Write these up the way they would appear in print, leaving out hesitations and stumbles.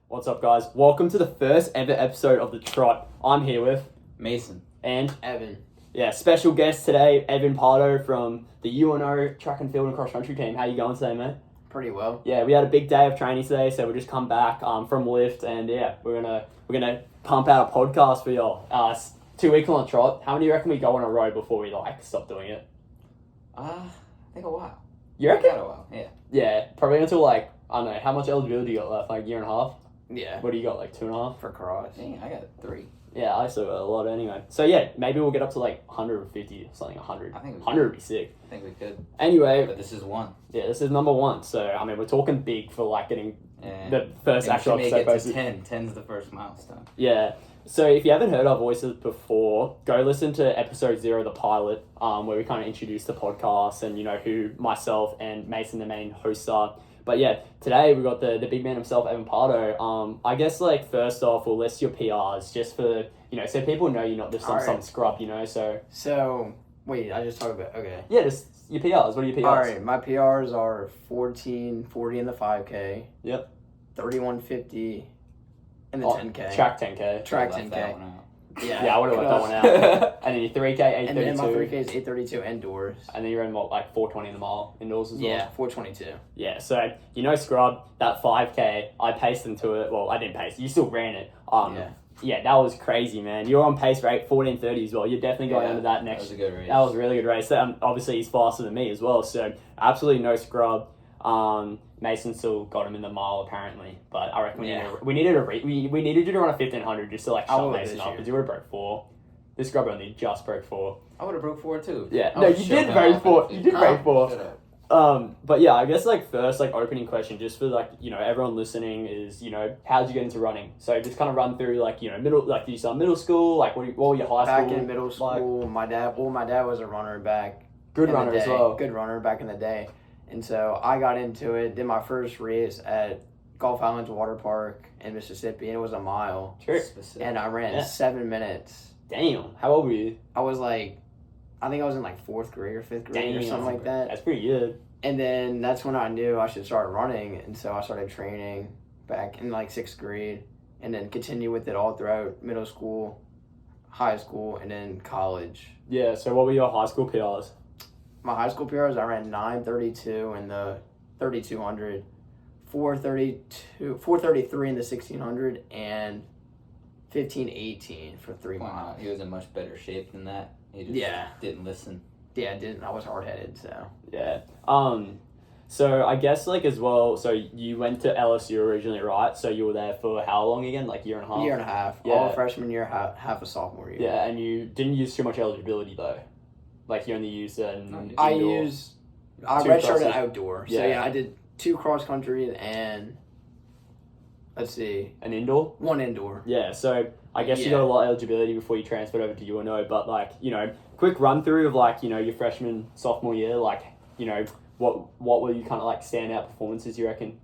What's up, guys? Welcome to the first ever episode of the Trot. I'm here with Mason and Evan. Yeah, special guest today, Evan Pardo from the UNO track and field and cross country team. How you going today, mate? Pretty well. Yeah, we had a big day of training today, so we just come back from lift, and yeah, we're gonna pump out a podcast for y'all. 2 weeks on the Trot. How many do you reckon we go on a row before we stop doing it? I think a while. You reckon? Got a while, yeah. Yeah, probably until I don't know, how much eligibility you got left? Like a year and a half? Yeah. What do you got, like 2.5? For cross. Dang, I got 3. Yeah, I still got a lot anyway. So yeah, maybe we'll get up to like 150 or something, 100. I think 100 would be sick. I think we could. Anyway. But this is 1. Yeah, this is number 1. So, I mean, we're talking big for like getting the first and actual we should episode make it posted. to 10. 10's the first milestone. Yeah. So if you haven't heard our voices before, go listen to episode 0, the pilot, where we kind of introduced the podcast and, you know, who myself and Mason, the main hosts, are. But yeah, today we got the big man himself, Evan Pardo. I guess, like, first off, we'll list your PRs just for, you know, so people know you're not just some scrub, you know, So, wait, I just talked about, okay. Yeah, just your PRs. What are your PRs? Alright, my PRs are 14:40 in the 5K. Yep. 31:50 in the 10K. Track 10K. Track Left 10K. that one out. Yeah, I would have left that one out. And then your 3K, 8:32. And then my 3K is 8:32 indoors. And then you ran what, like 4:20 in the mile indoors as well? Yeah, 4:22. Yeah, so, you know, scrub, that 5K, I paced into it. Well, I didn't pace. You still ran it. Yeah, that was crazy, man. You were on pace for 14:30 as well. You're definitely going into that next. That was a good race. That was a really good race. Obviously, he's faster than me as well, so absolutely no scrub. Mason still got him in the mile apparently, but I reckon we needed you to run a 1500 just to like shut Mason up because you would have broke 4. This scrub only just broke 4. I would have broke 4 too. Yeah, no, you did break 4. You did break 4. Shut up. But yeah, I guess like first like opening question just for like, you know, everyone listening is, you know, how'd you get into running? So just kind of run through like, you know, did you start middle school? Like what were your high school? Back in middle school, my dad was a runner back. Good runner as well. Good runner back in the day. And so I got into it, did my first race at Gulf Islands Water Park in Mississippi, and it was a mile. Sure. And I ran 7 minutes. Damn. How old were you? I was like, I think I was in like 4th grade or 5th grade or something like that. That's pretty good. And then that's when I knew I should start running, and so I started training back in like 6th grade, and then continue with it all throughout middle school, high school, and then college. Yeah, so what were your high school PRs? My high school PRs, I ran 9:32 in the 3200, 4:33 in the 1600, and 15:18 for 3 miles. Wow, he was in much better shape than that. He just didn't listen. Yeah, I didn't. I was hard-headed, so. Yeah. So I guess like as well, so you went to LSU originally, right? So you were there for how long again? Like year and a half? Year and a half. Yeah. All freshman year, half a sophomore year. Yeah, and you didn't use too much eligibility though. Like you only used I redshirted outdoor. So Yeah. I did 2 cross country and let's see, an indoor. 1 indoor. Yeah, so I guess you got a lot of eligibility before you transferred over to UNO. But like, you know, quick run through of like, you know, your freshman sophomore year. Like, you know, what were you kind of like standout performances? You reckon?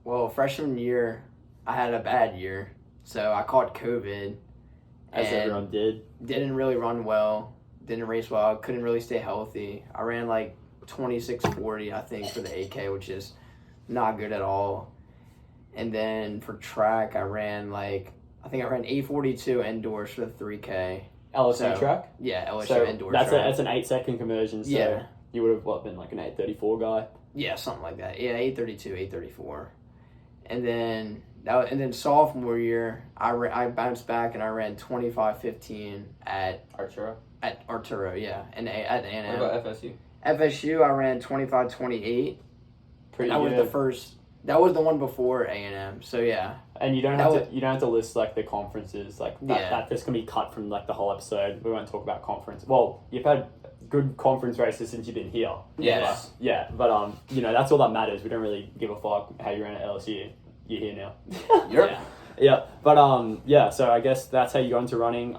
Well, freshman year, I had a bad year, so I caught COVID. As everyone did. Didn't really run well. Didn't race well. Couldn't really stay healthy. I ran like 26:40, I think, for the 8K, which is not good at all. And then for track, I ran 8:42 indoors for the 3K. LSU track? Yeah, LSU so indoor that's track. That's an 8-second conversion. So you would have been like an 8:34 guy. Yeah, something like that. Yeah, 8:32, 8:34. And then sophomore year, I bounced back and I ran 25:15 at Arturo? At Arturo, yeah, and at A&M. What about FSU? FSU, I ran 25:28. Pretty that good. was the first. That was the one before A&M. So yeah. And you don't have to list like the conferences like that. That this can be cut from like the whole episode. We won't talk about conference. Well, you've had good conference races since you've been here. Yes. But you know, that's all that matters. We don't really give a fuck how you ran at LSU. You're here now. Yeah, but so I guess that's how you got into running.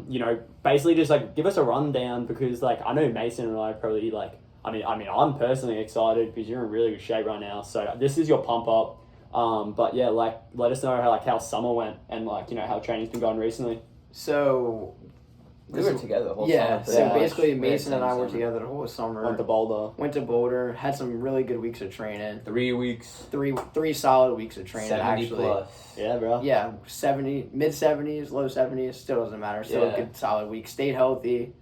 You know, basically just like give us a rundown because like I know Mason and I probably like I mean I'm personally excited because you're in really good shape right now. So this is your pump up. But yeah, like let us know how summer went and like you know how training's been going recently. So We were together the whole Yeah, summer. so pretty basically much. Mason and I were Summer. together the whole summer. Went to Boulder. Had some really good weeks of training. 3 weeks. Three solid weeks of training, 70 actually. plus. Yeah, bro. Yeah, 70, mid-70s, low 70s, still doesn't matter. Still a good solid week. Stayed healthy,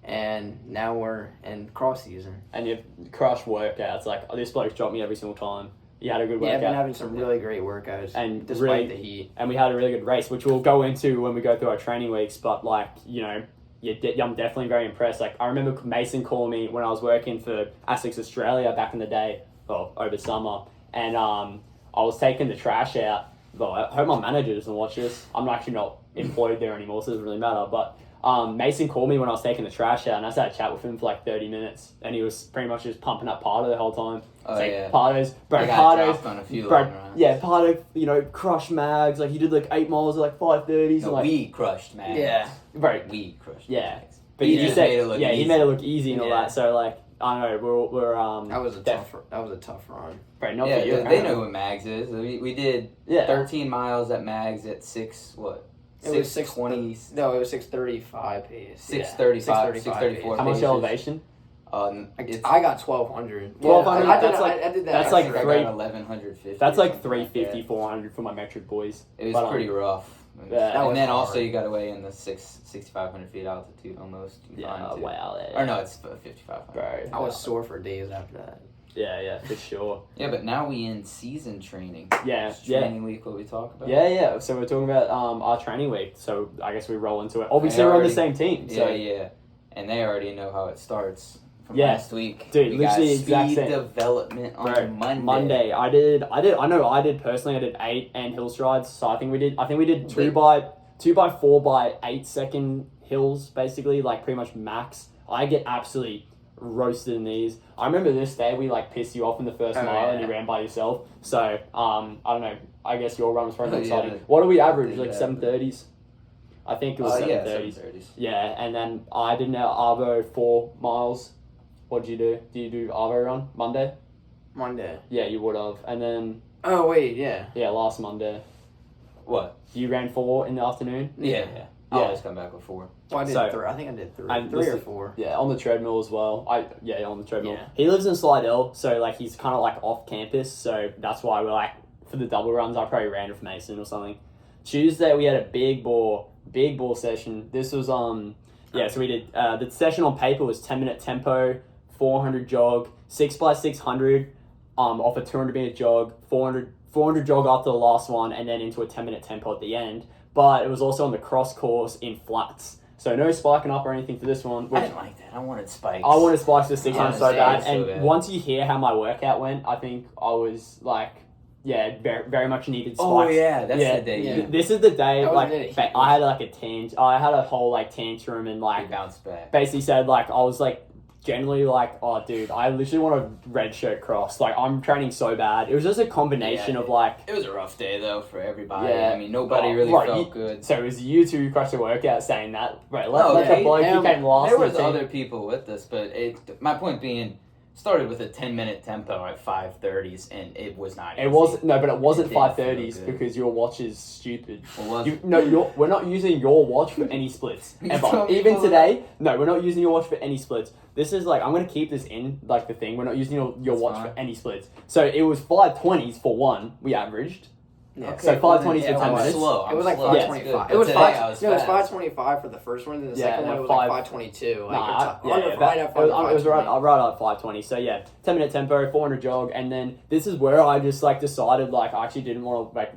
and now we're in cross season. And you've crushed workouts. Like, this bloke's dropped me every single time. You had a good Yeah, I've workout. been having some really great workouts, And despite really- the heat. And we had a really good race, which we'll go into when we go through our training weeks. But, like, you know, I'm definitely very impressed. Like, I remember Mason calling me when I was working for Essex Australia back in the day, well, over summer. And I was taking the trash out. Well, I hope my manager doesn't watch this. I'm actually not employed there anymore, so it doesn't really matter. But Mason called me when I was taking the trash out, and I sat a chat with him for like 30 minutes, and he was pretty much just pumping up Pardo the whole time. Oh, It's like, yeah. Pardo's, I got dropped on a few long runs. yeah, Pardo, you know, crushed mags. Like, he did like 8 miles at like 5:30s. No, and like, we crushed, man. Yeah. right. We crushed. Yeah. Mags. But He you just said, made it look he easy. made it look easy and all Yeah. that. So like, I don't know, we're That was a tough run. right, not Yeah, for you. they apparently. know what Mags is. We did Yeah. 13 miles at Mags at 6:20. No, it was 6:35 pace. 6:35, 6:35 6:34. How much paces. elevation? I got 1200. 1200, I did that's like- I did that. that's like I got three- 1150. That's or like something 350, that. 400 for my metric boys. It was But, pretty rough. that And was then hard. also you got to weigh in the 6,500 feet altitude almost. Yeah, wow. Or no, it's 5,500. Bro. I was sore for days after that. Yeah, for sure. Yeah, but now we in season training. Yeah, It's yeah. training week, what we talk about. Yeah. So we're talking about our training week. So I guess we roll into it. Obviously, They we're on the already- same team. So Yeah. And they already know how it starts from Yeah. last week. Dude, we literally got exact speed same. development on Bro, Monday. I did personally. I did 8 and hill strides. So I think we did 2 by 4 by 8 second hills, basically, like pretty much max. I get absolutely roasted in these. I remember this day we like pissed you off in the first Oh, mile and yeah. you ran by yourself. So I don't know. I guess your run was probably Oh, exciting. yeah. What do we average? Did Like that. 7:30s. I think it was Yeah, 7:30s. 7:30s. Yeah, and then I did an Arvo 4 miles. What did you do? Did you do Arvo run Monday? Monday. Yeah, you would have. And then Oh wait, yeah. last Monday. What? You ran 4 in the afternoon? Yeah. I Yeah. always come back with 4. Well, I did So- 3. I think I did 3. And 3 this or is- 4. Yeah, on the treadmill as well. On the treadmill. Yeah. He lives in Slidell, so like he's kind of like off campus, so that's why we're like for the double runs. I probably ran with Mason or something. Tuesday we had a big ball session. This was so we did the session on paper was 10-minute tempo, 400 jog, 6x600, off a 200-meter jog, 400 jog after the last one, and then into a 10-minute tempo at the end. But it was also on the cross course in flats. So no spiking up or anything for this one. I Which didn't like that. I wanted spikes. I wanted spikes for 600 so Yeah, bad. so And bad. once you hear how my workout went, I think I was like, very, very much needed spikes. Oh, yeah. That's Yeah, the day yeah. you This is the day, That was like, the day that he I had like I had a whole like tantrum and like bounced back. basically said like, I was like, generally like, oh dude, I literally want a red shirt cross. Like, I'm training so bad. It was just a combination Yeah, of like, It was a rough day, though, for everybody. Yeah. I mean, nobody Oh, really right, felt good. so it was you two who crushed the workout saying that. Right, No, let the bloke who came last. There in the was team- other people with us, but my point being, started with a 10-minute tempo at 5:30s, and it was not. It wasn't but it wasn't It didn't 5:30s feel good. because your watch is stupid. Well, was We're not using your watch for any splits You ever. told me Even all today, no, we're not using your watch for any splits. This is like I'm gonna keep this in like the thing. We're not using your That's watch fine. for any splits. So it was 5:20s for one. We averaged. Yeah. So 5:20s for yeah, 10 I'm minutes. slow. It was like I'm slow. 5:25. But It was today 5. I was No, it was fast. 5:25 for the first one, and the Yeah, second and one then was like 5 5:22. Like Nah, right at it was right at 5:20. So yeah, 10-minute tempo, 400 jog, and then this is where I just like decided like I actually didn't want to like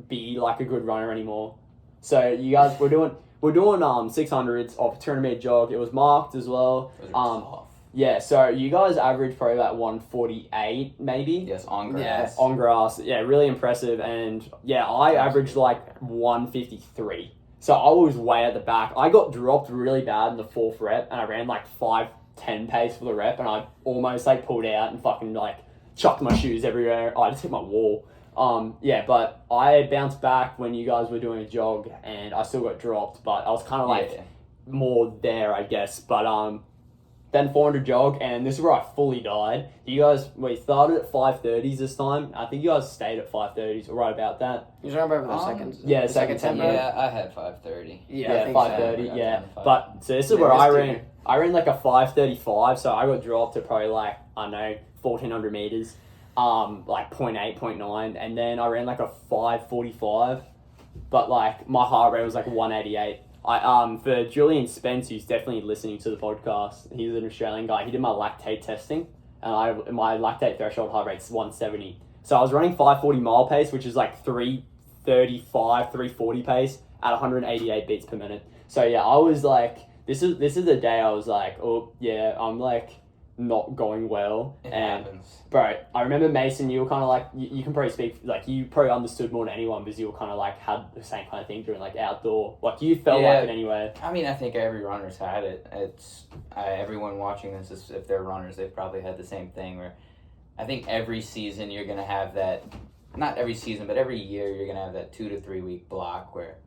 be like a good runner anymore. So you guys, we're doing 600s off a 200-meter jog. It was marked as well. Those are tough. Yeah, so you guys averaged probably about 148 maybe. Yes, on Yeah, grass. On grass. Yeah, really impressive. And yeah, I averaged like 153. So I was way at the back. I got dropped really bad in the 4th rep and I ran like 5:10 pace for the rep and I almost like pulled out and fucking like chucked my shoes everywhere. I just hit my wall. But I bounced back when you guys were doing a jog and I still got dropped, but I was kind of like more there, I guess. But then 400 jog, and this is where I fully died. We started at 5:30s this time. I think you guys stayed at 5:30s, or right about that. You talking about the seconds? Yeah, the second tempo. tempo. Yeah, I had 5:30. Yeah, I think 5:30. so. Yeah, I got but so this is Yeah, where this I too. ran. I ran like a 5:35, so I got dropped to probably like, I don't know, 1,400 meters, like 0.8, 0.9, and then I ran like a 5:45, but like my heart rate was like 188. For Julian Spence, who's definitely listening to the podcast, he's an Australian guy. He did my lactate testing, and my lactate threshold heart rate's 170. So I was running 540 mile pace, which is like 335, 340 pace at 188 beats per minute. So yeah, I was like, this is the day I was like, oh yeah, I'm like not going well. It and happens. bro, I remember Mason, you were kind of like, you can probably speak, like you probably understood more than anyone because you were kind of like had the same kind of thing during like outdoor, like you felt Yeah. like it anyway. I mean, I think every runner's had it. Everyone watching this, if they're runners, they've probably had the same thing where I think every season you're going to have that, not every season, but every year you're going to have that 2 to 3 week block where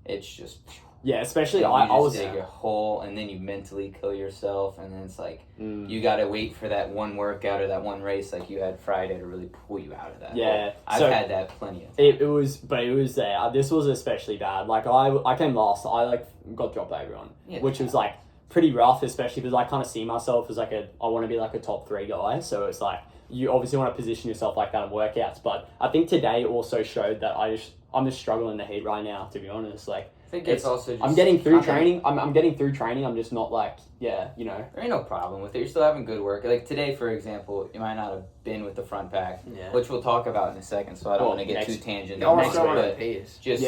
it's just... Yeah, especially you I was... dig a hole and then you mentally kill yourself and then it's like Mm. you got to wait for that one workout or that one race like you had Friday to really pull you out of that Yeah, hole. I've so had that plenty of times. it was there. This was especially bad. Like I came last. I like got dropped by everyone, Yeah. which was like pretty rough, especially because I kind of see myself as like I want to be like a top 3 guy. So it's like you obviously want to position yourself like that in workouts. But I think today also showed that I'm just struggling in the heat right now. To be honest, like I think it's also just... I'm getting through training. I'm getting through training. I'm just not like There ain't no problem with it. You're still having good work. Like today, for example, you might not have been with the front pack, Yeah. which we'll talk about in a second. So I don't want to get too tangent. Y'all next still week, running but pace. just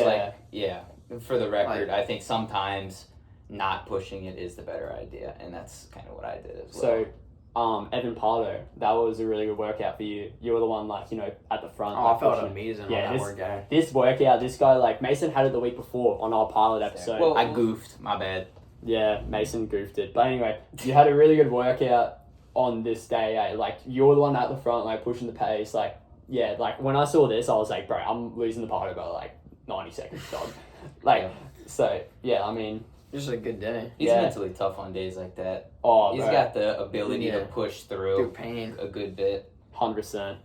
for the record, Like- I think sometimes not pushing it is the better idea, and that's kind of what I did as well. So, Evan Pardo, that was a really good workout for you. You were the one at the front. Oh, like, I felt pushing. amazing Yeah, on that workout. This workout, this guy, like, Mason had it the week before on our pilot episode. Well, I goofed. My bad. Yeah, Mason goofed it. But anyway, you had a really good workout on this day, eh? Like, you're the one at the front, like, pushing the pace. Like, yeah, like, when I saw this, I was like, bro, I'm losing the Pardo by, like, 90 seconds, dog. Like, Yeah. so, yeah, I mean... Just a good day. He's Yeah. mentally tough on days like that. Oh, He's bro, got the ability to Yeah. push Through through pain. a good bit. 100%.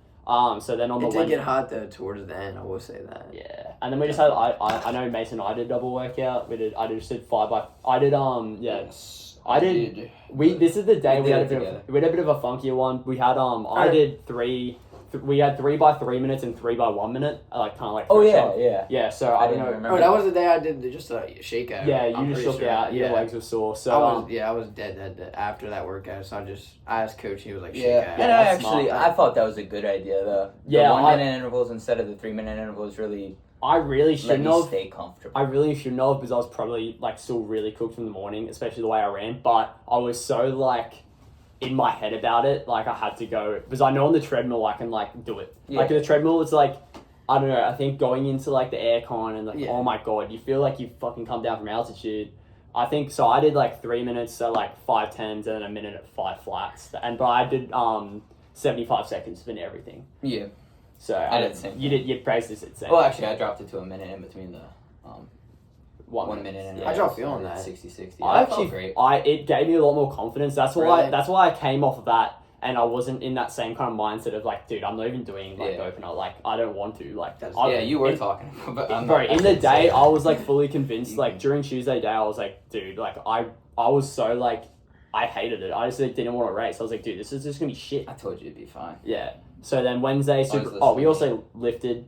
So then on the It did Wednesday... get hot though towards the end. I will say that. Yeah, and then we just had I know Mason and I did double workout. I just did 5 by. I did Yes, I did. This is the day We we had did a it bit of a funkier one. We had I did 3. We had 3 by 3 minutes and 3 by 1 minute. Like kind of like. threshold. yeah. So I don't didn't know. remember. Oh, that was the day I did just a shakeout. Yeah, I'm you just pretty shook sure. out. Your Yeah. legs were sore. So I was dead after that workout. So I asked coach. He was like, shake Yeah, out. and that's smart. I thought that was a good idea. The Yeah, 1 minute intervals instead of the 3 minute intervals really I really let shouldn't me have. stay comfortable. I really shouldn't have because I was probably like still really cooked from the morning, especially the way I ran. But I was so like in my head about it, like I had to go because I know on the treadmill I can like do it. Yeah. Like the treadmill, it's like I don't know. I think going into like the aircon and like Yeah. oh my god, you feel like you fucking come down from altitude. I think so. I did like 3 minutes at like 5 tens and then a minute at 5 flats, but I did 75 seconds for everything. Yeah. So I did the same you thing. did you praised this at same. Well, actually, I dropped it to a minute in between the 1 minute and How'd y'all feel on that? 60-60. I That felt actually, great. it gave me a lot more confidence. That's why. Really? That's why I came off of that, and I wasn't in that same kind of mindset of like, dude, I'm not even doing like Yeah. opener. Like, I don't want to. Like, Yeah, you were talking about bro. In the day, I was like fully convinced. Like during Tuesday day, I was like, dude, like I was so like, I hated it. I just like, didn't want to race. I was like, dude, this is just gonna be shit. I told you it'd be fine. Yeah. So then Wednesday, was super. Oh, we listening. also lifted.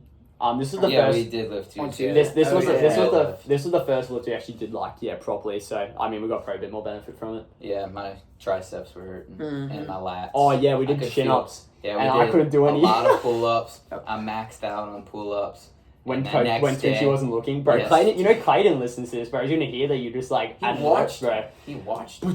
This was the Yeah, first. we did lift On Tuesday. Tuesday. This was Oh, yeah. this was the first lift we actually did properly. So I mean, we got probably a bit more benefit from it. Yeah, my triceps were hurting and my lats. Oh yeah, we I did could chin feel- ups. Yeah, we and did I couldn't do any. a lot of pull-ups. I maxed out on pull-ups. When And the next Tucci day- wasn't looking, bro. Yes. Clayton, Clayton listens to this, bro. He's gonna hear that you just like He add watched. bro. He watched. Bro,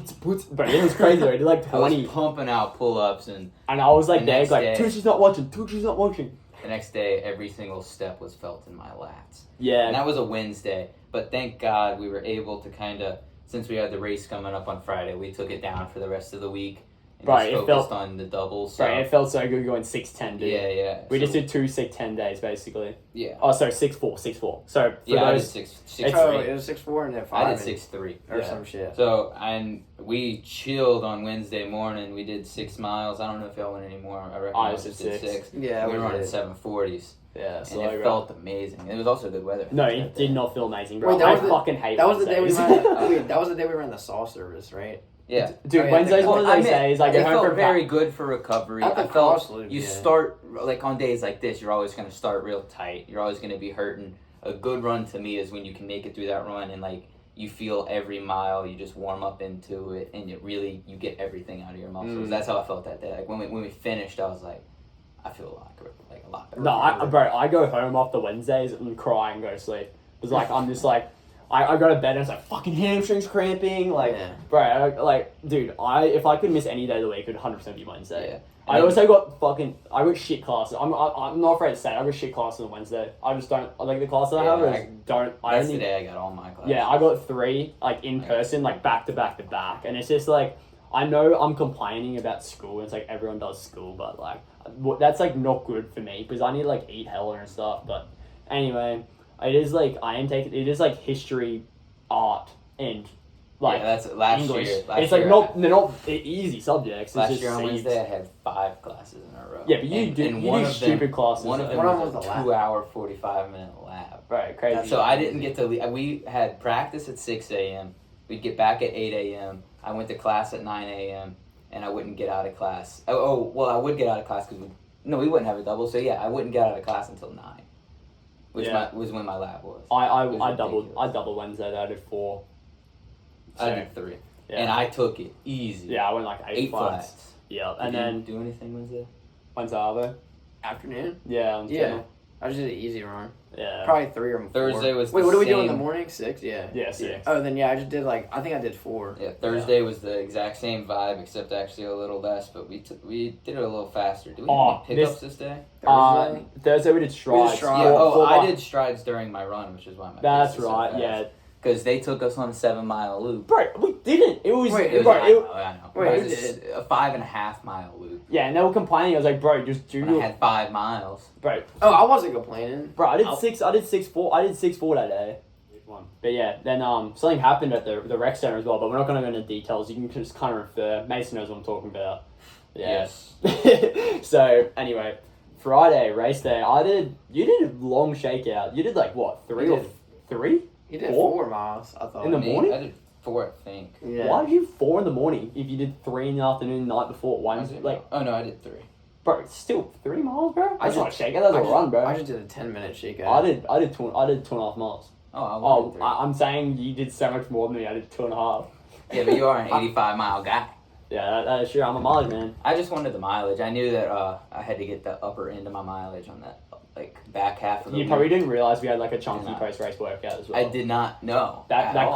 it was crazy. Bro. He did like I was 20, pumping out pull-ups, and and I was like, the there, next like day- Tucci's not watching. Tucci's not watching. the next day, every single step was felt in my lats. And Yeah, that was a Wednesday, but thank God we were able to kind of, since we had the race coming up on Friday, we took it down for the rest of the week and Right, just it focused felt- on the doubles. So. Right, it felt so good going 6-10, dude. Yeah. We So- just did 2 6-10 days, basically. Yeah. Oh, sorry, 6-4. So, for Yeah, I did those... 6 Oh, 3. it was 6-4 and then 5. I did 6-3. or Yeah. some shit. So, and we chilled on Wednesday morning. We did 6 miles. I don't know if y'all went anymore. I reckon I I just just did did 6. 6. Yeah, We were running did. 740s. Yeah, And so it felt amazing. It was also good weather. No, it did not feel amazing, bro. Wait, that I was the- fucking hate That was the day we Wednesdays. ran. Wait, that was the day we ran the saw service, right? Yeah. Dude, Oh, yeah, Wednesday's one of I those mean, days. I it get home felt from very good for recovery. At the I felt cross loop, you yeah. start like on days like this. You're always going to start real tight. You're always going to be hurting. A good run to me is when you can make it through that run and like you feel every mile. You just warm up into it and you get everything out of your muscles. That's how I felt that day. Like when we finished, I was like, I feel like a lot better. No, I go home after Wednesdays and cry and go to sleep. It's like, I'm just like, I go to bed and it's like, fucking hamstrings cramping. Like, Yeah. bro, dude, if I could miss any day of the week, it would 100% be Wednesday. Yeah. I also I got shit classes. I'm not afraid to say it. I got shit classes on Wednesday. I just don't, like the classes I have, That's the day I got all my classes. Yeah, I got 3, like, in person, like, back to back to back. And it's just, like, I know I'm complaining about school. It's, like, everyone does school. But, like, that's, like, not good for me. Because I need to, like, eat hella and stuff. But, anyway, it is, like, it is, like, history, art, and, like, yeah, that's last English. year. It's, like, they're not easy subjects. It's Last just year on seeds. Wednesday, I had 5 classes in a row. Yeah, but you do stupid classes. One of them was a 2-hour, 45-minute lab. Right, crazy. So I didn't get to leave. We had practice at 6 a.m. We'd get back at 8 a.m. I went to class at 9 a.m. and I wouldn't get out of class. Well, I would get out of class because we wouldn't have a double. So yeah, I wouldn't get out of class until 9, which was when my lab was. I doubled Wednesday. Though. I did 4. So, I did 3, yeah. and I took it easy. Yeah, I went like 8 flats. flats. Yeah, Did and you then do anything Wednesday? Wednesday Arvo. Afternoon? Yeah, Yeah. I just did an easy run. Yeah. Probably 3 or 4. Thursday was Wait, the what do we do in the same- morning? 6? Yeah. Yeah, 6. Oh, then yeah, I just did I think I did 4. Yeah, Thursday was the exact same vibe, except actually a little less. But we did it a little faster. Do we have any pickups this day? Thursday we did strides. strides. Yeah. Oh, I did strides during my run, which is why my That's pace is so right. fast. Yeah. Because they took us on a 7-mile loop. Bro, we didn't. It was. Wait, It was, bro, I know. Wait, It was a 5.5-mile loop. yeah, and they were complaining. I was like, bro, just do And I your. had 5 miles. Bro, Oh, I wasn't complaining. bro, I did 6-4. I did 6-4 that day. But yeah, then something happened at the rec center as well. But we're not gonna go into details. You can just kind of refer. Mason knows what I'm talking about. Yeah. Yes. So anyway, Friday race day. You did a long shakeout. You did like what 3 or 3? He did 4? 4 miles, I thought. In the morning? I did 4, I think. Yeah. Why did you 4 in the morning if you did 3 in the afternoon the night before? Why Was was it? like, Oh no, I did 3. bro, it's still 3 miles, bro? I That's not a just- shakeout. That's a run, bro. I just did a 10-minute shakeout. I did 2.5 miles. Oh, I Oh, won 3. I'm saying you did so much more than me. I did 2.5. Yeah, but you are an 85-mile guy. Yeah, that is true. I'm a mileage man. I just wanted the mileage. I knew that I had to get the upper end of my mileage on that back half of the You loop. probably didn't realize we had like a chunky Nah. post race workout as well. I did not know. That at all.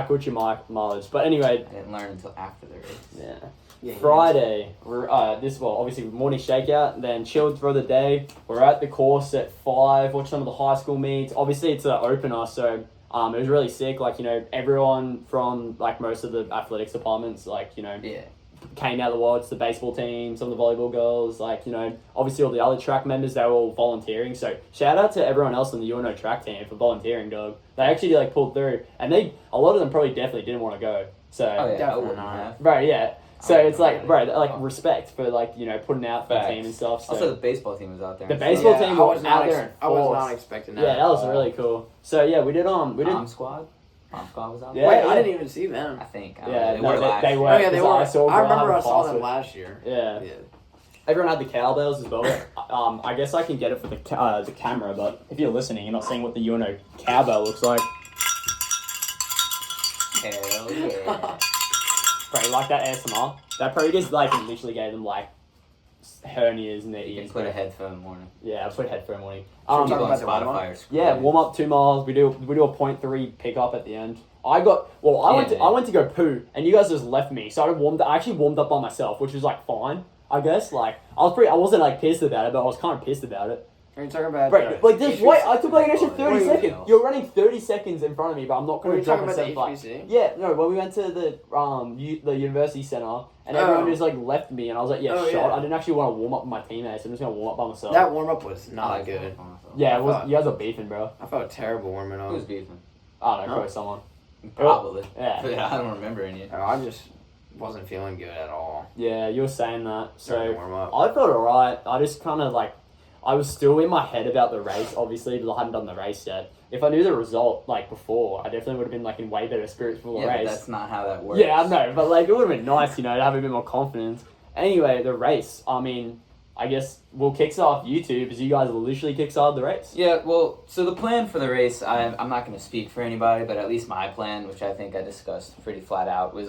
cooked you mileage. But anyway, I didn't learn until after the race. yeah. Yeah, Friday, obviously morning shakeout, then chilled through the day. We're at the course at 5, watch some of the high school meets. Obviously, it's an opener, so it was really sick. Like, everyone from, like, most of the athletics departments, like, Yeah. came out to watch the baseball team, some of the volleyball girls, like, obviously all the other track members, they were all volunteering. So shout out to everyone else on the UNO track team for volunteering, dog. They actually, like, pulled through. And a lot of them probably definitely didn't want to go. So, Oh, yeah. I Definitely wouldn't not. have. right, yeah. So Oh, it's like, really? bro, like respect for like, putting out for the Facts. team and stuff. So Also, the baseball team was out there. The and baseball stuff. team I was was out not there in I was force. not expecting that. yeah, that was at all. really cool. So yeah, we did Mom squad? Mom squad was out Yeah. there? Wait, I didn't even see them. I think. Yeah, they no, were they- last they year. were. Oh yeah, they because were. I saw I remember Brian I saw them Passworth. last year. Yeah. Yeah. Everyone had the cowbells as well. I guess I can get it for the camera, but if you're listening, you're not seeing what the UNO cowbell looks like. Hell yeah. Bro, you like that ASMR? That probably just like literally gave them like hernias in their You ears. can put a headphone on. Yeah, I put headphone warning. Should we People talk on about the Spotify warm-up? are screwed. Yeah, warm up 2 miles. We do a 0.3 pickup at the end. I went to go poo, and you guys just left me. So I actually warmed up by myself, which was like fine, I guess. Like I wasn't like pissed about it, but I was kind of pissed about it. Are you talking about? Bro, like this. Wait, I took like an extra 30 Wait, seconds. wait. You're running 30 seconds in front of me, but I'm not Were going you to drop talking in about the 7.5. HBC? Yeah, no. When we went to the university center, and everyone just like left me, and I was like, shot. Yeah. I didn't actually want to warm up with my teammates. I'm just gonna warm up by myself. That warm up was not good. Yeah, I thought- you guys are beefing, bro. I felt terrible warming up. Who's beefing? I don't know, Huh? probably someone. Probably. Yeah. But I don't remember any. I just wasn't feeling good at all. Yeah, you were saying that. During So warm up. I felt alright. I just kind of like, I was still in my head about the race, obviously, because I hadn't done the race yet. If I knew the result like before, I definitely would have been like in way better spirits for the Yeah, race. but that's not how that works. Yeah, I know, but like it would have been nice, to have a bit more confidence. Anyway, the race. I mean, I guess we'll kickstart YouTube because you guys will literally kickstart the race. Yeah, well, so the plan for the race, I'm not going to speak for anybody, but at least my plan, which I think I discussed pretty flat out, was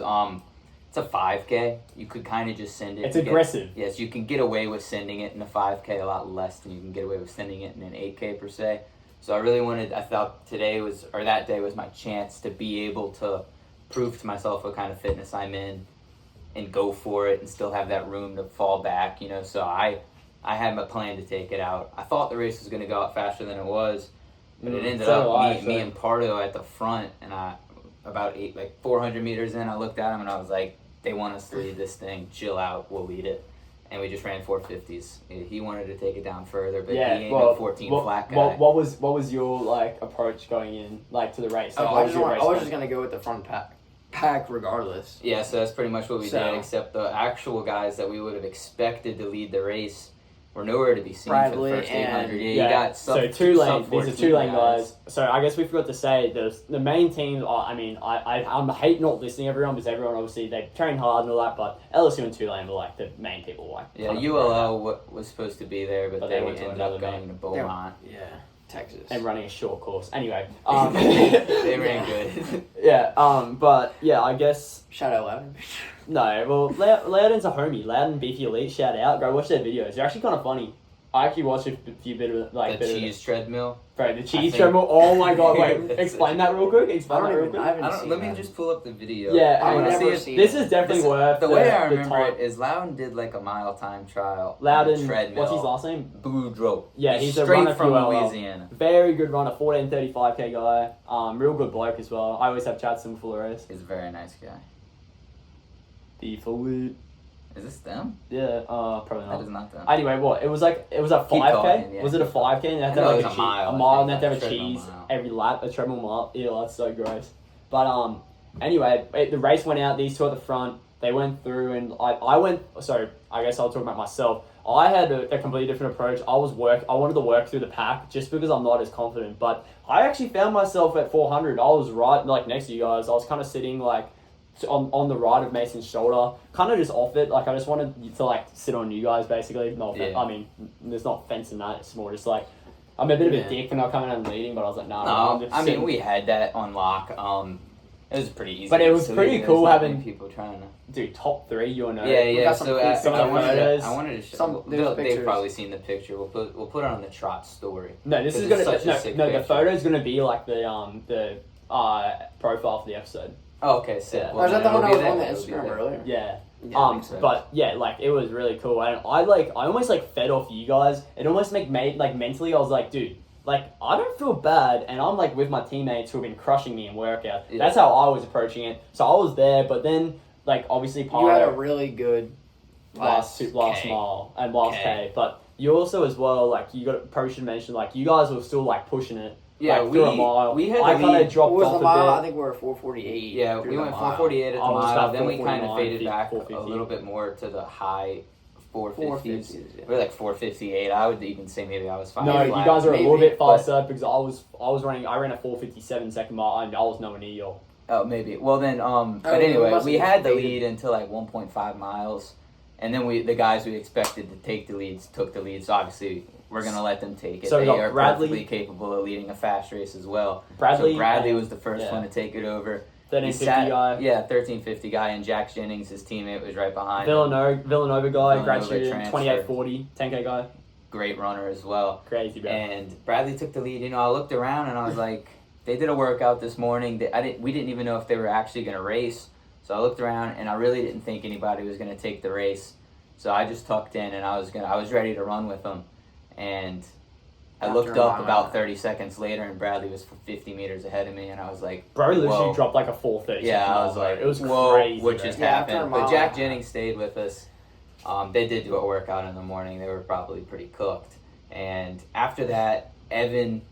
it's a 5K. You could kind of just send it. It's aggressive. Yes, you can get away with sending it in a 5K a lot less than you can get away with sending it in an 8K per se. So I thought that day was my chance to be able to prove to myself what kind of fitness I'm in and go for it and still have that room to fall back, So I had my plan to take it out. I thought the race was going to go out faster than it was, but it ended up me and Pardo at the front, and about 400 meters in, I looked at him and I was like, they want us to lead this thing. Chill out, we'll lead it. And we just ran 450s. He wanted to take it down further, but he ain't no 14 flat guy. What was your like approach going in to the race? Like, I was just gonna go with the front pack regardless. Yeah, so that's pretty much what we So- did, except the actual guys that we would have expected to lead the race were nowhere to be seen Bradley for the first 800. and- You got so two lane. sub These are 14 two lane guys. So I guess we forgot to say the main teams. I hate not listing everyone because everyone obviously they train hard and all that, but LSU and Tulane were like the main people. Yeah, ULL was supposed to be there, but they went to ended another up going to Beaumont. Yeah, Texas. And running a short course. Anyway, They ran good. yeah. But yeah, I guess Shout out Loudon. no. Well, Loudon's a homie. Loudon Beefy Elite. Shout out. Go watch their videos. They're actually kind of funny. I actually watched a few bit of The cheese treadmill. Bro, the cheese treadmill. Oh my god! Wait, explain that real quick. I haven't seen Let me that. just pull up the video. Yeah, I've and never see seen this it. is definitely worth The way I the remember time. it is Loudon did like a mile time trial. on Loudon. the treadmill. What's his last name? Boudreaux. Yeah, he's a straight runner from for ULL. Louisiana. Very good runner, 14:35K guy. Real good bloke as well. I always have chats with him before the race. He's a very nice guy. Default. Is this them? Yeah. Probably That not. is not them. Anyway, what? It was a 5K? talking, yeah. Was it a 5K? And they had to No, have it like was a mile, a I mile, think, and they had to have a treadmill cheese mile. every lap, a treadmill mile. Ew, that's so gross. But anyway, the race went out. These two at the front. They went through, and I went. So I guess I'll talk about myself. I had a completely different approach. I wanted to work through the pack just because I'm not as confident. But I actually found myself at 400. I was right next to you guys. I was kind of sitting on the right of Mason's shoulder, kind of just off it. I just wanted to sit on you guys basically. No offense. Yeah. I mean, there's not offense in that. It's more just I'm a bit of a dick for not coming out and leading, but I was like, nah. I'm No, just I mean sitting. we had that on lock. It was pretty easy. But it was to pretty lead. cool There's not having- many people trying to. Dude, top 3, you know. Yeah. got some So cool some I photos. wanted to show. There's They've pictures. probably seen the picture. We'll put it on the Trot story. No, this is 'Cause gonna it's such a sick the picture. photo's gonna be like the profile for the episode. Oh, okay, sick. Yeah. Well, Was that the then one I it'll was be on the there. It'll be Instagram there. earlier? Yeah. Yeah, makes sense. But yeah, it was really cool, and I almost fed off you guys. It almost made mentally, I was like, dude, I don't feel bad, and I'm with my teammates who have been crushing me in workout. Yeah. That's how I was approaching it. So I was there, but then obviously You had a Pardo really good last K. mile and last K. K, but you also as well you probably should mention you guys were still pushing it. Yeah, through a mile. we had I the kind lead. of dropped What was off the mile? a I bit. think we were 4:48. Yeah, through we the went mile. 4:48 at the I was mile. about Then we kind of 4:49, faded back 4:50. a little bit more to the high 450s. 450s, yeah. We were 4:58. I would even say maybe I was fine. No, flat. you guys are a little Maybe, bit faster because I ran a 4:57 second mile and I was nowhere near you. Oh, maybe. Well, then, but we anyway, must we have had the faded. lead until 1.5 miles, and then the guys we expected to take the leads took the lead. So obviously, we're gonna let them take it. So we they got are Bradley- perfectly capable of leading a fast race as well. Bradley. So Bradley and- was the first yeah. one to take it over. 1350 guy. Yeah, 1350 guy, and Jack Jennings, his teammate, was right behind him. Villanova guy, grad Villanova student, transfer. 2840, 10K guy. Great runner as well. Crazy, bro. And Bradley took the lead. I looked around and I was like, they did a workout this morning. We didn't even know if they were actually going to race. So I looked around and I really didn't think anybody was going to take the race. So I just tucked in and I was ready to run with them. And I looked up about 30 seconds later, and Bradley was 50 meters ahead of me, and I was like, bro, literally dropped like a 4:30. Yeah, I was like, it was whoa, crazy. what just happened? But Jack Jennings stayed with us. They did do a workout in the morning. They were probably pretty cooked. And after that, Evan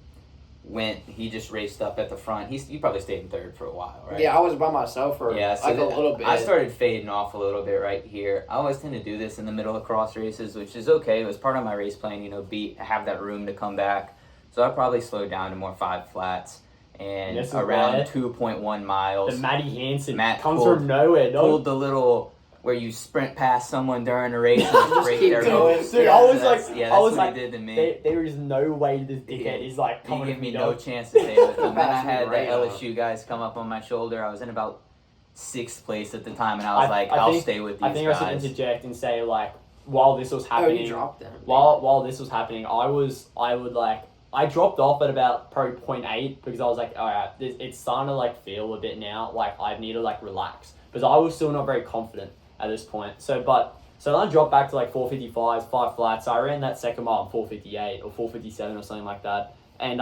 he just raced up at the front. He probably stayed in third for a while, right? Yeah, I was by myself for a little bit. I started fading off a little bit right here. I always tend to do this in the middle of cross races, which is okay. It was part of my race plan, have that room to come back. So I probably slowed down to more 5 flats. And around 2.1 miles. The Matty Hansen comes from nowhere. Pulled the little where you sprint past someone during a race and just break their nose. Dude, I was like, what he did to me. There is no way this dickhead is like coming. He gave me no chance to stay with him. Then I had the LSU guys come up on my shoulder. I was in about 6th place at the time, and I was I'll stay with these guys. I think I should interject and say like, while this was happening, you dropped them. While this was happening, I dropped off at about probably 0.8 because I was like, all right, it's starting to like feel a bit now. Like I need to like relax because I was still not very confident at this point. So then I dropped back to like 4:55, 5 flats. So I ran that second mile in 4:58 or 4:57 or something like that, and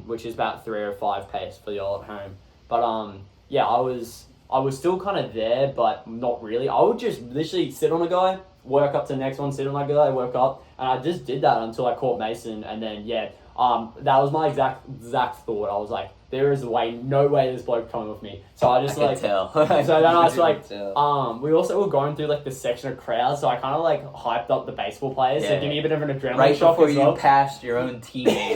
which is about 3:05 pace for y'all at home. But yeah, I was still kind of there, but not really. I would just literally sit on a guy, work up to the next one, sit on that guy, work up, and I just did that until I caught Mason, and then yeah. That was my exact thought. I was like, there is no way this bloke coming with me. So I just could tell. So then I was like, we also were going through like this section of crowds, so I kind of like hyped up the baseball players to give me a bit of an adrenaline shock before as well. You passed your own teammate.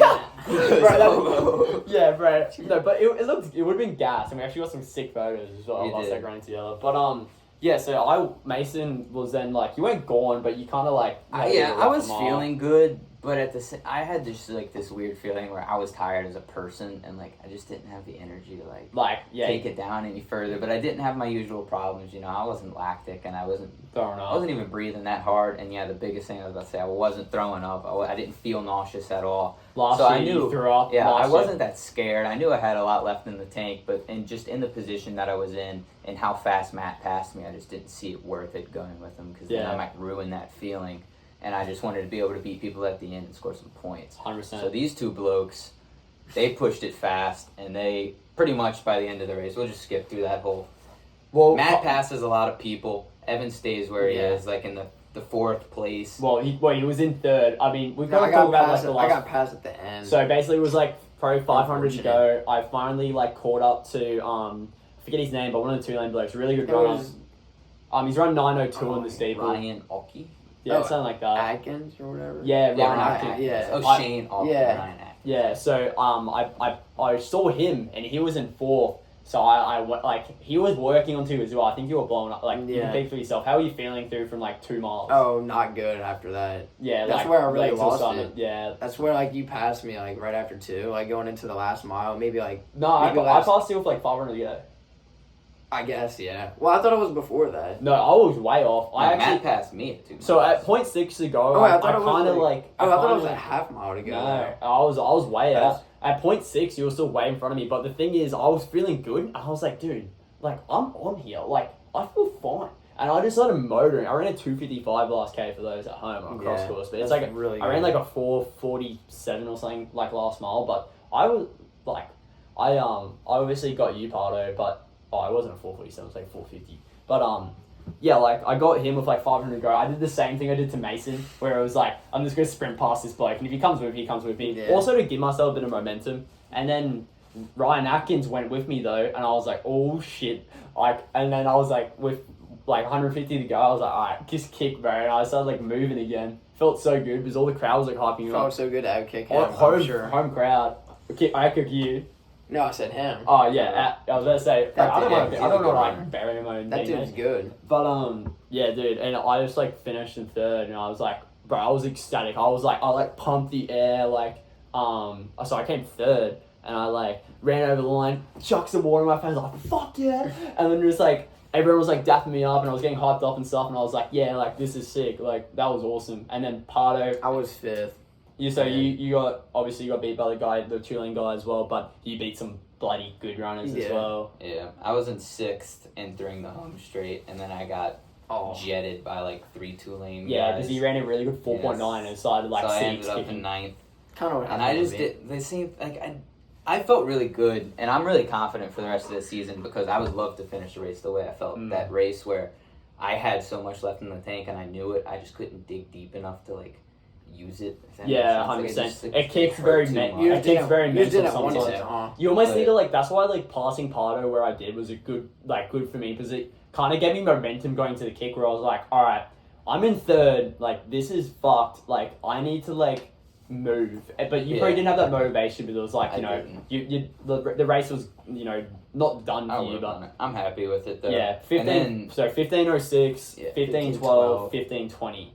Yeah, bro. No, but it would have been gas, and we actually got some sick photos as well. You did. Like running together, but yeah. So Mason was then like, you weren't gone, but you kind of like. I was feeling good. But at the same, I had just like this weird feeling where I was tired as a person, and like I just didn't have the energy to take it down any further. But I didn't have my usual problems, I wasn't lactic, and I wasn't throwing up. I wasn't even breathing that hard. And yeah, the biggest thing I was about to say, I wasn't throwing up. I didn't feel nauseous at all. I knew you threw up. Yeah, I wasn't that scared. I knew I had a lot left in the tank, but just in the position that I was in and how fast Matt passed me, I just didn't see it worth it going with him because then I might ruin that feeling. And I just wanted to be able to beat people at the end and score some points. 100%. So these two blokes, they pushed it fast, and they pretty much by the end of the race, we'll just skip through that whole. Well, Matt passes a lot of people. Evan stays where he is, like in the 4th place. Well, he was in 3rd. I mean, we've got to talk about like the last. I got passed at the end. So basically, it was like probably 500 to go. I finally like caught up to I forget his name, but one of the 2-lane blokes, really good runner. He's run 9:02 in the steeple. Ryan Oki. Yeah, something like that. Atkins or whatever. Yeah, Ryan Atkins. Yeah. Shane Oki. Ryan Atkins. Yeah. So I saw him and he was in 4th. So I he was working on 2 as well. I think you were blowing up. Like you can think for yourself. How are you feeling through from like 2 miles? Oh, not good after that. Yeah, that's where I really lost it. Yeah, that's where like you passed me like right after 2, like going into the last mile, maybe like. No, I passed you with like 500 to go. I guess, yeah. Well, I thought it was before that. No, I was way off. Matt passed me at 2 miles. So at 0.6 to go, I thought it was a half mile to go. No, I was way out. At 0.6, you were still way in front of me. But the thing is, I was feeling good. And I was like, dude, like, I'm on here. Like, I feel fine. And I just started motoring. I ran a 2:55 last K for those at home on cross course. But it's like, really I ran like a 4:47 or something, like last mile. But I was, like, I obviously got you, Pardo, but... Oh, it wasn't a 4:47, it was like 4:50. But, yeah, like, I got him with, like, 500 to go. I did the same thing I did to Mason, where it was like, I'm just going to sprint past this bloke, and if he comes with me, he comes with me. Yeah. Also to give myself a bit of momentum. And then Ryan Atkins went with me, though, and I was like, oh, shit. Like, and then I was like, with, like, 150 to go, I was like, all right, just kick, bro. And I started, like, moving again. Felt so good, because all the crowd was, like, hyping me up. Felt so good to have kick him, home crowd. I kick you. No, I said him. Oh yeah, I was gonna say I don't know what I'm burying my own. That dude's good. But yeah, dude, and I just like finished in 3rd, and I was like, bro, I was ecstatic. I like pumped the air, like so I came 3rd, and I like ran over the line, chucked some water in my face, like fuck yeah, and then just like everyone was like dapping me up, and I was getting hyped up and stuff, and I was like, yeah, like this is sick, like that was awesome. And then Pardo, I was 5th. You got beat by the 2-lane guy as well, but you beat some bloody good runners as well. Yeah, I was in 6th entering the home straight, and then I got jetted by like 3 2-lane guys. Yeah, because he ran a really good 4.9 and started like so 6 I ended up in 9th. Kind of. And I just did. They seemed like I felt really good, and I'm really confident for the rest of the season because I would love to finish the race the way I felt that race where I had so much left in the tank and I knew it. I just couldn't dig deep enough to like use it. Yeah, 100%. It kicks very mental sometimes. You almost need to like. That's why like passing Pardo where I did was a good for me because it kind of gave me momentum going to the kick where I was like, all right, I'm in third. Like this is fucked. Like I need to like move. But you probably didn't have that motivation because it was like the race was not done for you. But I'm happy with it though. Yeah, 15:06, 15:12, 15:20.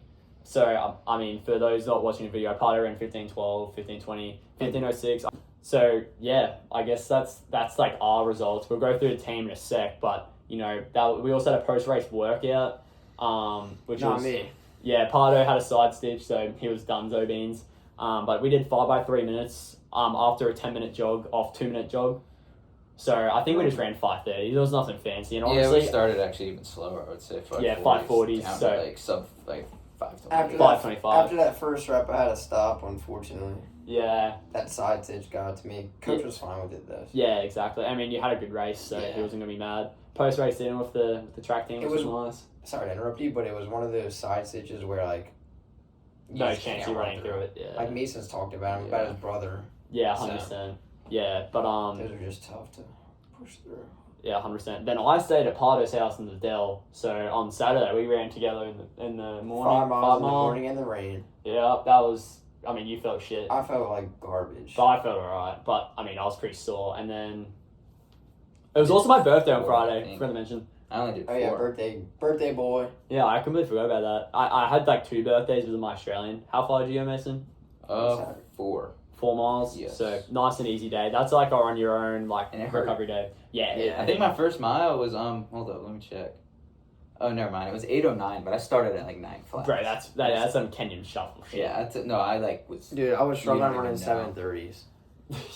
So, I mean, for those not watching the video, I probably ran 15:12, 15:20, 15:06. So, yeah, I guess that's like our results. We'll go through the team in a sec, but, we also had a post-race workout, which Not was... me. Yeah, Pardo had a side stitch, so he was donezo beans. But we did 5 by 3 minutes after a 10-minute jog, off 2-minute jog. So, I think we just ran 5:30. There was nothing fancy. And honestly, we started actually even slower, I would say. 5:40. So, like, sub, like, 5:25. After that first rep, I had to stop, unfortunately. Yeah. That side stitch got to me. Coach was fine with it, though. Yeah, exactly. I mean, you had a good race, so he wasn't going to be mad. Post-race dinner with the track team was nice. Sorry to interrupt you, but it was one of those side stitches where, like... No chance you're running through it, yeah. Like Mason's talked about him, about his brother. Yeah, 100%. So. Yeah, but... Those are just tough to push through. Yeah, 100%. Then I stayed at Pardo's house in the Dell. So on Saturday we ran together in the morning. 5 miles in the morning in the rain. Yeah, that was. I mean, you felt shit. I felt like garbage. But I felt alright. But I mean, I was pretty sore. And then it was also my birthday on Friday. Forgot to mention. I only did 4. Oh yeah, birthday boy. Yeah, I completely forgot about that. I had like 2 birthdays with my Australian. How far did you go, Mason? 4. 4 miles. Yes. So nice and easy day. That's like on your own like recovery day. Yeah. I think my first mile was hold up, let me check. Oh, never mind. It was 8:09, but I started at like 9 flat. Bro, that's some Kenyan shuffle shit. Yeah, I like was. Dude, I was struggling running 7:30s.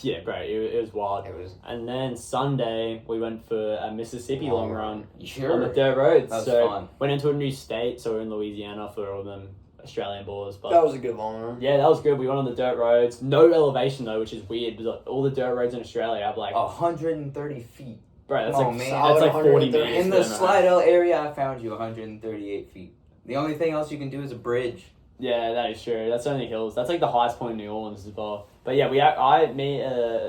Yeah, bro, it was wild. It was. And then Sunday we went for a Mississippi long run on the dirt roads. That was fun. Went into a new state, so we're in Louisiana for all them Australian boys. But that was a good long run. Yeah, that was good. We went on the dirt roads. No elevation though, which is weird because all the dirt roads in Australia have like 130 feet. Bro, that's that's like 40 minutes. In the Slidell area, I found you 138 feet. The only thing else you can do is a bridge. Yeah, that is true. That's only hills. That's like the highest point in New Orleans as well. But yeah,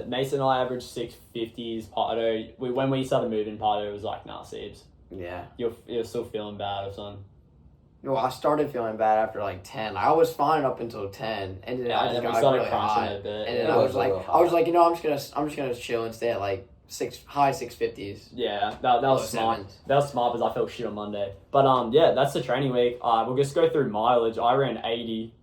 Mason and I averaged 650s. Pardo, when we started moving, Pardo was like, nah, Siebes. Yeah. You're still feeling bad or something. Well, I started feeling bad after like 10. I was fine up until 10, and then I just got really hot. A bit. And then I was like, I'm just gonna chill and stay at like high 650s. Yeah, that was smart. That was smart because I felt shit on Monday. But yeah, that's the training week. We'll just go through mileage. I ran 80.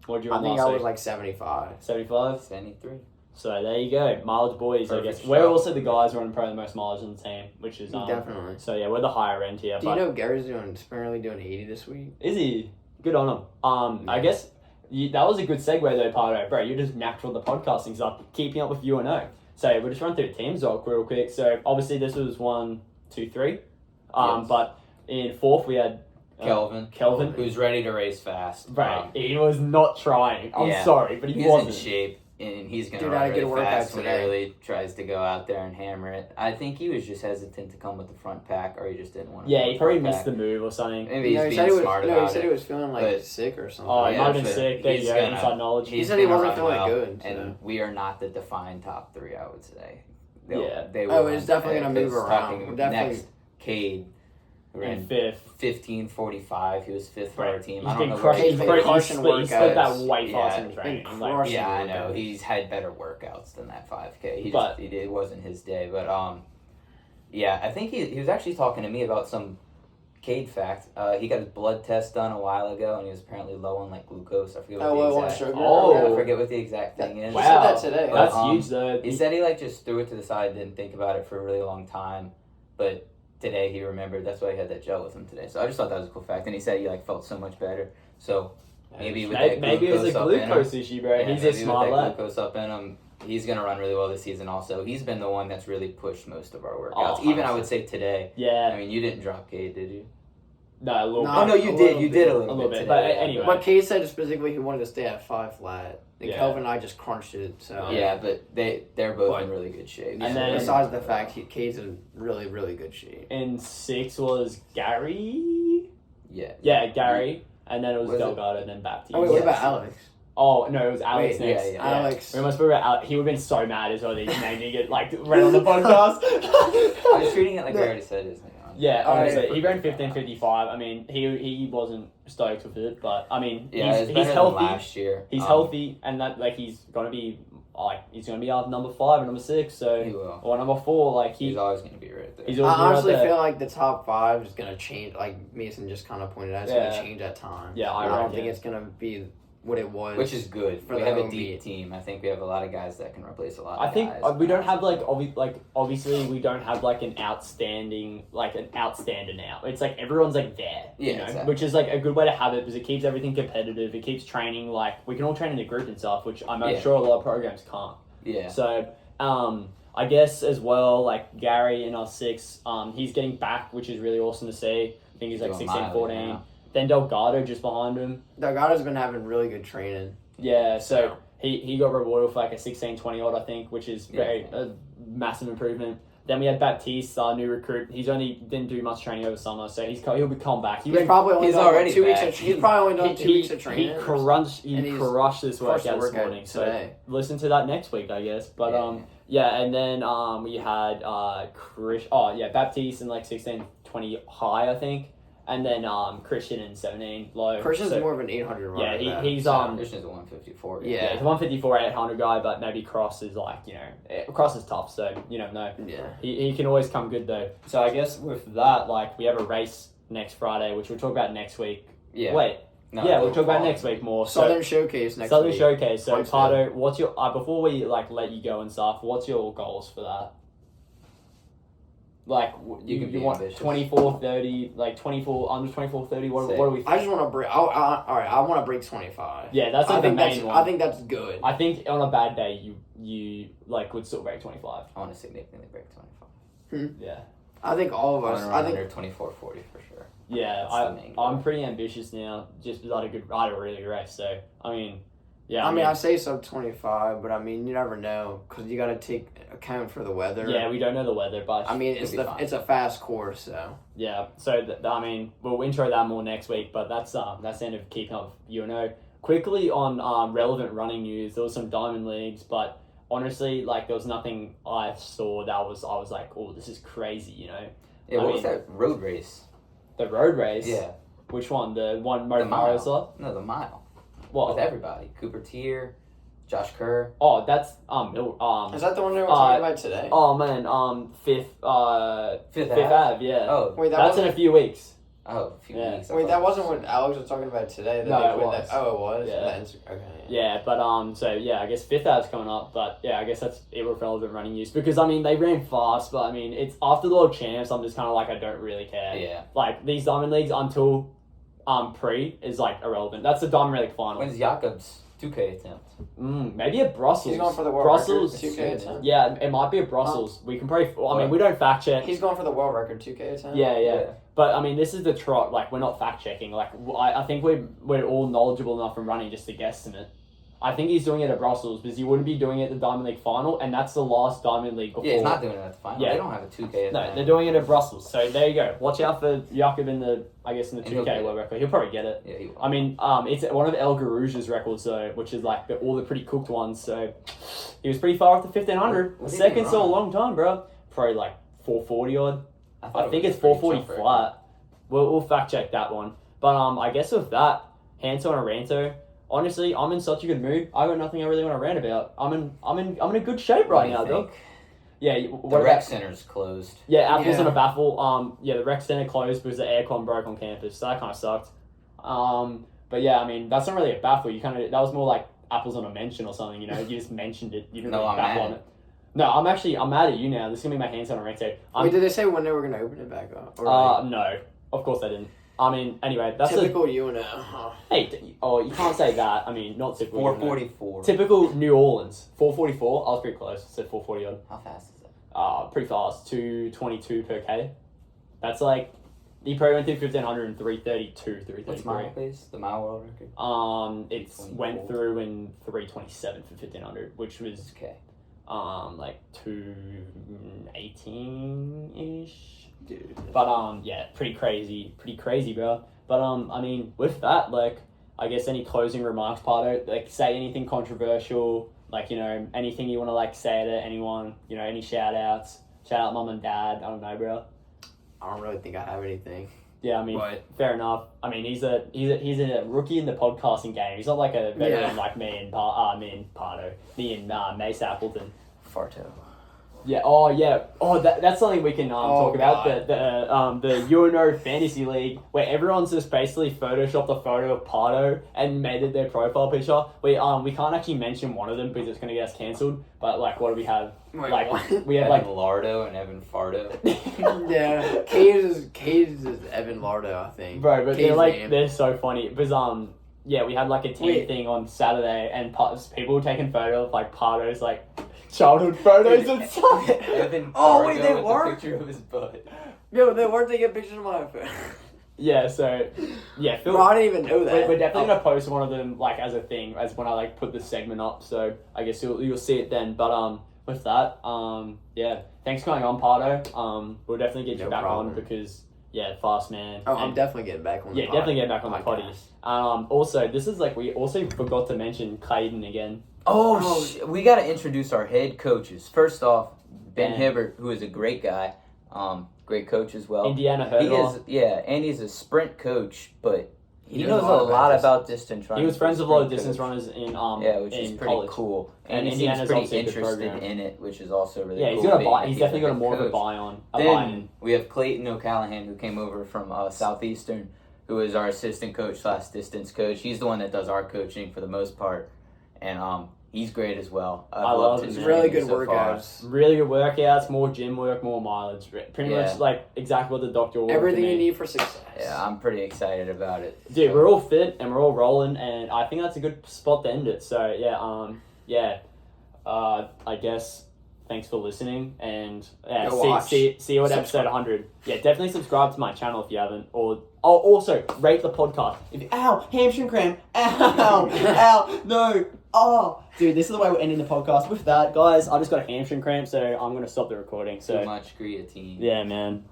What did you run last week? I think I was like 75. 75? 73. So there you go, mileage boys. Perfect I guess shot. we're also the guys running probably the most mileage on the team, which is definitely. So yeah, we're the higher end here. Do you know Gary's apparently doing 80 this week? Is he? Good on him. I guess that was a good segue though, Pardo. Bro, you're just natural at the podcasting stuff, keeping up with UNO. So we'll just run through the teams real quick. So obviously this was 1, 2, 3. Yes. But in 4th we had Kelvin, who's ready to race fast. Right, he was not trying. I'm sorry, but he's wasn't in shape. And he's going to run really really fast when he really tries to go out there and hammer it. I think he was just hesitant to come with the front pack, or he just didn't want to. Yeah, he probably missed the move or something. Maybe he's being smart about it. He said he was feeling like sick or something. Oh, he might have been sick. There you go, inside knowledge. He said he wasn't feeling good. And we are not the defined top 3, I would say. It's definitely going to move around. Next, Cade. In 5th. 15:45. He was 5th for our team. He's been crushing. He split that way faster in training. Yeah, I know. He's had better workouts than that 5K. It wasn't his day. But yeah, I think he was actually talking to me about some Cade fact. He got his blood test done a while ago, and he was apparently low on like glucose. I forget what the exact thing is. Wow, he said that today. That's huge though. He said he just threw it to the side, didn't think about it for a really long time, but today he remembered. That's why he had that gel with him today. So I just thought that was a cool fact. And he said he felt so much better. So maybe it was a glucose issue, bro. Yeah, he's a smart lad. Glucose up in him. He's gonna run really well this season. Also, he's been the one that's really pushed most of our workouts. Even I would say today. Yeah. I mean, you didn't drop Cade, did you? No, a little Nah, Oh no, you did. You did a A little little bit. bit, Today, but yeah. anyway. But Cade said specifically he wanted to stay at 5 flat. And Yeah. Kelvin and I just crunched it. So Yeah, but they're both But- in really good shape. And then- besides the fact Cade's in really, really good shape. And 6 was Gary. Yeah. Yeah, Gary. And then it was Was it- Delgado and then Baptiste. Oh wait, what Yes. about Alex? Oh, no, it was Alex Wait, next. yeah. Alex. We almost spoke about Alex. He would have been so mad as well that he's naming it, like, right on the podcast. I was treating it like I already said his name. Yeah, Oh, honestly, yeah. he ran 15:55. I mean, he wasn't stoked with it, but I mean, Yeah, it's he's better healthy. than last year. He's healthy, and that like he's gonna be our number 5 and number 6. So He will. or number 4, like He's always going to be right there. he's I always been right honestly there. feel like the top 5 is gonna change. Like Mason just kind of pointed out, it's Yeah. gonna change at times. Yeah, I I don't reckon. think it's gonna be what it was. Which is good. For We the have a home deep meet. team. I think we have a lot of guys that can replace a lot I of think guys. we don't have like obviously we don't have like an outstander now. It's like everyone's like there, Yeah, you know, exactly. which is like a good way to have it because it keeps everything competitive. It keeps training like we can all train in a group and stuff, which I'm Yeah. sure a lot of programs can't. Yeah. So, I guess as well, like Gary in our 6, he's getting back, which is really awesome to see. I think he's like Doing 16, mileage 14. now. Then Delgado just behind him. Delgado's been having really good training. Yeah, so he got rewarded for like a 16, 20 odd, I think, which is very Yeah. a massive improvement. Then we had Baptiste, our new recruit. He's only didn't do much training over summer, so he'll be come back. He's probably only he's done already 2 weeks. back. He's probably only done 2 weeks of training. He crushed And he's crushed this crushed the workout this workout morning. So today. listen to that next week, I guess. But Yeah. and then we had Baptiste in like 16, 20 high, I think. And then Christian in 17 low. Christian's So- more of an 800 runner. Yeah, though, he's, so- Christian's a 154. Yeah. he's a 154, 800 guy, but maybe Cross is like, Cross is tough, so you never know. Yeah. He can always come good though. So I guess with that, like we have a race next Friday, which we'll talk about next week. Yeah. Wait, No, we'll talk about next week more. Southern Showcase next Southern week. Showcase. So Wednesday. Pardo, what's your before we like let you go and stuff? What's your goals for that? Like You can you be want ambitious. 24, 30, like 24 under 24, 30. What Say. are we? I just want to break. All right, I want to break 25. Yeah, that's like I the think main that's. one. I think that's good. I think on a bad day you like would still break 25. I want to significantly break 25. Yeah. I think all of I us. want to I run think. under 24:40 for sure. Yeah, That's the main goal. I'm pretty ambitious now. Just because I had a really good race. So I mean, yeah. I mean, I say sub 25, but I mean, you never know because you got to take account for the weather. yeah, we don't know the weather, but I mean, It'll be fine. it's a fast course, so. yeah. So I mean, we'll intro that more next week. But that's the end of keeping up with UNO. Quickly on relevant running news, there was some diamond leagues, but honestly, like there was nothing I saw that I was like, oh, this is crazy, Yeah, I what was mean- that road race? The road race. Yeah. Which one? The one Mo The Farah mile. saw? No, the mile. What? With everybody. Cooper Tier, Josh Kerr. Oh, that's Is that the one they were Uh, talking about today? Oh man, Fifth Fifth Ave, yeah. Oh, Wait, that That's in wasn't. a few weeks. a few Yeah. weeks. I Wait, thought that it wasn't was- what Alex was talking about today. That No, they it put was. Oh, it was. Yeah. Okay. Yeah, but so yeah, I guess Fifth Ave's coming up, but yeah, I guess that's irrelevant running use because I mean they ran fast, but I mean it's after the World Champs, I'm just kind of like I don't really care. Yeah. Like these Diamond Leagues until pre is like irrelevant. That's the Diamond League final. When's Jakob's 2K attempt? Maybe at Brussels. He's going for the world Brussels. record 2K attempt. Yeah, it might be at Brussels. We can probably. I mean, we don't fact check. He's going for the world record 2K attempt. Yeah. But I mean, this is the Trot. Like, we're not fact checking. Like, I think we're all knowledgeable enough from running just to guesstimate. I think he's doing it at Brussels because he wouldn't be doing it at the Diamond League final, and that's the last Diamond League before. Yeah, he's not doing it at the final. Yeah. They don't have a 2K attempt. No, they're doing it at Brussels. So there you go. Watch out for Jakob in the And he'll 2K get it. world record. He'll probably get it. Yeah, he will. I mean, it's one of El Garouge's records though, which is like all the pretty cooked ones. So he was pretty far off the 1500. What did he Second's still a run? long time, bro. Probably like 440 odd. thought I it think was it's a pretty 440 tough record. flat. We'll fact check that one. But I guess with that, Hanto and Aranto. Honestly, I'm in such a good mood. I got nothing I really want to rant about. I'm in a good shape right now, dog. Yeah. The What rec about? center's closed. Yeah, Apple's in Yeah. a baffle. Yeah, the rec center closed because the aircon broke on campus, so that kind of sucked. But yeah, I mean that's not really a baffle. That was more like Apple's on a mention or something. You just mentioned it. You didn't No, really I'm baffle mad. on it. No, I'm mad at you now. This is gonna be my hands on Aranto. Wait, did they say when they were going to open it back up? Or No, of course they didn't. I mean, anyway, that's typical UNO. Huh. Hey, you can't say that. I mean, not typical. 444. Typical New Orleans. 444. I was pretty close. Said 440 odd. How fast is that? Pretty fast. 222 per K. That's like He probably went through 1500 in 332, 333. What's mile pace? The mile world record? It went through in 327 for 1500, which was Okay. like 218-ish. Dude. But yeah, pretty crazy, bro. But I mean, with that, like, I guess any closing remarks, Pardo? Like, say anything controversial, like, you know, anything you want to like say to anyone, you know, any shout outs. Shout out mom and dad. I don't know, bro. I don't really think I have anything. Yeah, I mean, fair enough. I mean, he's a rookie in the podcasting game. He's not like a veteran like me and Pardo, me and Mace Appleton. Farto. Yeah. Oh, yeah. Oh, that's something we can talk about. The UNO Fantasy League, where everyone's just basically photoshopped a photo of Pardo and made it their profile picture. We can't actually mention one of them because it's gonna get us cancelled. But like, what do we have? Wait, like, what? we have Evan like Lardo and Evan Fardo. Yeah, Cage is Evan Lardo, I think. Bro, but Cage's they're so funny because yeah, we had like a team thing on Saturday and people were taking photos of like Pardo's like childhood photos and stuff. Evan Fardo Oh, wait, they with were? the picture of his butt. Yo, they weren't taking pictures of my phone. Yeah, so yeah, Phil. Bro, I didn't even know that. We're definitely gonna post one of them like as a thing as when I like put the segment up. So I guess you'll see it then. But with that, yeah, thanks for coming on, Pardo. We'll definitely get you back on because yeah, fast man. Oh, I'm definitely getting back on the definitely getting back on the potty. Also, this is like we also forgot to mention Clayton again. We gotta introduce our head coaches. First off, Ben Ben. Hibbert, who is a great guy, great coach as well. Indiana He Hurdle. is, and he's a sprint coach, but he He knows knows a all lot about about distance running. He was for friends with a lot of sprint distance coach. runners in which is in pretty college. cool, And and he seems Indiana's pretty obviously a good interested program. in it, which is also really Yeah, cool. he's got a being buy. that He's a definitely got head more of a coach. buy-on. Then we have Clayton O'Callahan, who came over from Southeastern, who is our assistant coach / distance coach. He's the one that does our coaching for the most part, and he's great as well. I love his him. Really training good so far. workouts. Really good workouts, more gym work, more mileage. Pretty Yeah. much like exactly what the doctor ordered. Everything for me. you need for success. Yeah, I'm pretty excited about it. Dude, So- we're all fit and we're all rolling, and I think that's a good spot to end it. So yeah, I guess thanks for listening, and Go watch. see you at episode 100. Yeah, definitely subscribe to my channel if you haven't, or also rate the podcast. Ow, hamstring cramp. Ow, no. Oh, dude, this is the way we're ending the podcast. With that, guys, I just got a hamstring cramp, so I'm gonna stop the recording. Too So much creatine. yeah, man.